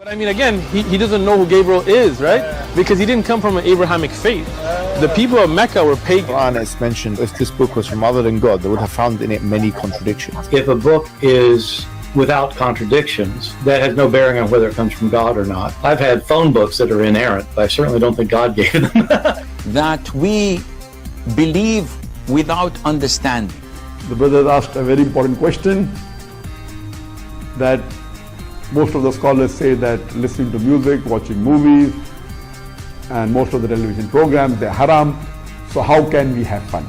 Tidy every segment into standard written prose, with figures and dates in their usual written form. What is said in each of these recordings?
But I mean, again, he doesn't know who Gabriel is, right? Because he didn't come from an Abrahamic faith. The people of Mecca were pagan. Quran is mentioned, if this book was from other than God, they would have found in it many contradictions. If a book is without contradictions, that has no bearing on whether it comes from God or not. I've had phone books that are inerrant, but I certainly don't think God gave them. That we believe without understanding. The brother asked a very important question, that most of the scholars say that listening to music, watching movies, and most of the television programs, they're haram. So how can we have fun?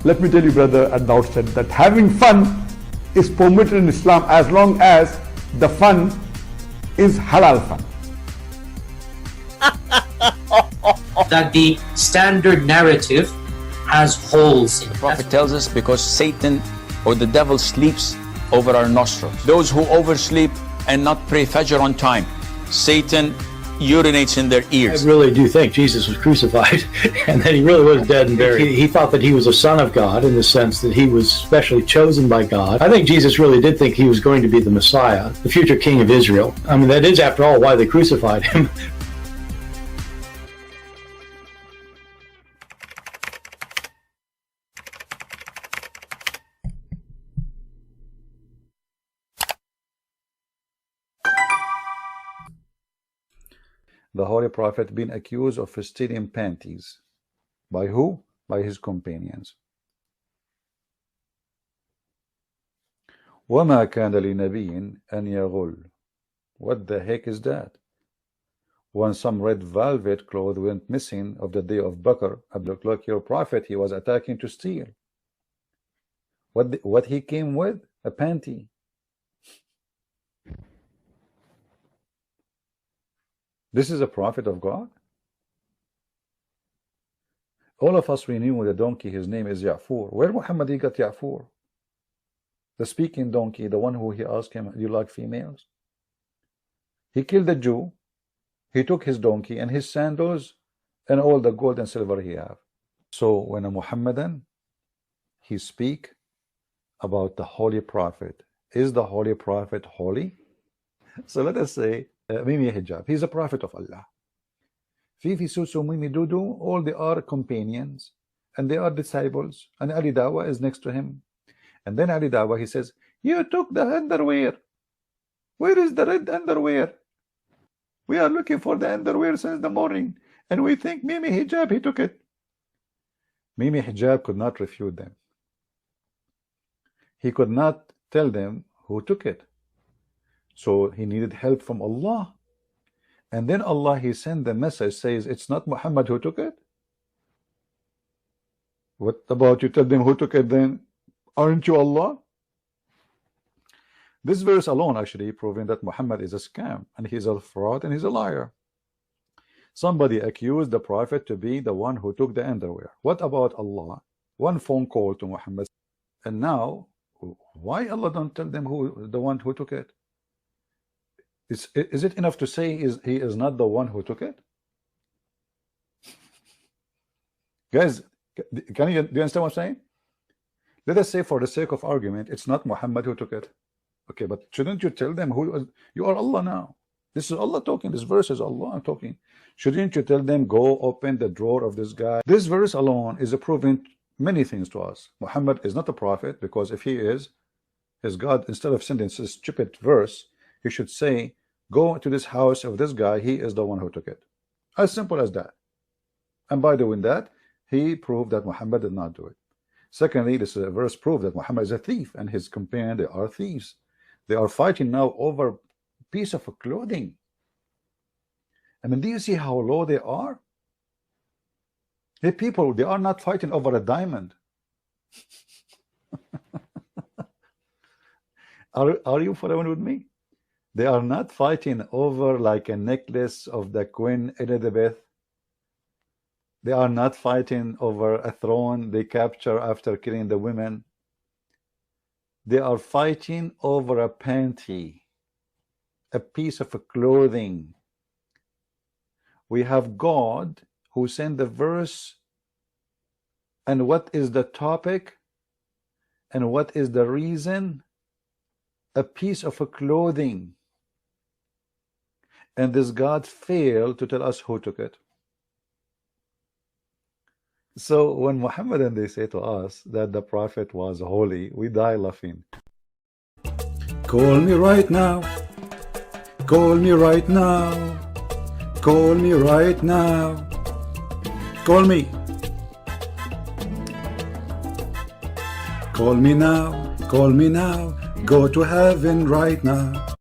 Let me tell you, brother, at the outset, that having fun is permitted in Islam as long as the fun is halal fun. That the standard narrative has holes in it. The Prophet tells us because Satan or the devil sleeps over our nostrils. Those who oversleep and not pray Fajr on time, Satan urinates in their ears. I really do think Jesus was crucified and that he really was dead and buried. He thought that he was a son of God in the sense that he was specially chosen by God. I think Jesus really did think he was going to be the Messiah, the future king of Israel. I mean, that is, after all, why they crucified him. The Holy Prophet being accused of stealing panties. By who? By his companions. وَمَا كَانَ لِنَبِيٍّ أَنْ يَغُلَّ. What the heck is that? When some red velvet cloth went missing of the day of Bakr, look like your prophet, he was attacking to steal. What he came with? A panty. This is a prophet of God? All of us, we knew the donkey, his name is Ya'fur. Where Muhammad he got Ya'fur? The speaking donkey, the one who he asked him, do you like females? He killed a Jew. He took his donkey and his sandals and all the gold and silver he have. So when a Muhammadan, he speak about the Holy Prophet, is the Holy Prophet holy? So let us say, Mimi Hijab, he's a prophet of Allah. Fifi, Susu, Mimi, Dudu, all they are companions and they are disciples, and Ali Dawa is next to him. And then Ali Dawa, he says, you took the underwear. Where is the red underwear? We are looking for the underwear since the morning, and we think Mimi Hijab, he took it. Mimi Hijab could not refute them. He could not tell them who took it. So he needed help from Allah. And then Allah, he sent the message, says, it's not Muhammad who took it. What about you tell them who took it then? Aren't you Allah? This verse alone actually proving that Muhammad is a scam and he's a fraud and he's a liar. Somebody accused the Prophet to be the one who took the underwear. What about Allah? One phone call to Muhammad. And now, why Allah don't tell them who the one who took it? Is it enough to say he is not the one who took it? Guys, do you understand what I'm saying? Let us say, for the sake of argument, it's not Muhammad who took it. Okay, but shouldn't you tell them who you are? Allah now. This is Allah talking. This verse is Allah talking. Shouldn't you tell them, go open the drawer of this guy? This verse alone is proving many things to us. Muhammad is not a prophet, because if he is, his God, instead of sending this stupid verse, he should say, go to this house of this guy, he is the one who took it. As simple as that. And by doing that, he proved that Muhammad did not do it. Secondly, this verse proved that Muhammad is a thief and his companion, they are thieves. They are fighting now over a piece of clothing. I mean, do you see how low they are? Hey people, they are not fighting over a diamond. Are you following with me? They are not fighting over like a necklace of the Queen Elizabeth. They are not fighting over a throne they capture after killing the women. They are fighting over a panty, a piece of clothing. We have God who sent the verse, and what is the topic, and what is the reason? A piece of clothing. and this God failed to tell us who took it. So when Muhammad and they say to us that the Prophet was holy, we die laughing. Call me right now. Call me right now. Call me right now. Call me. Call me now. Call me now. Go to heaven right now.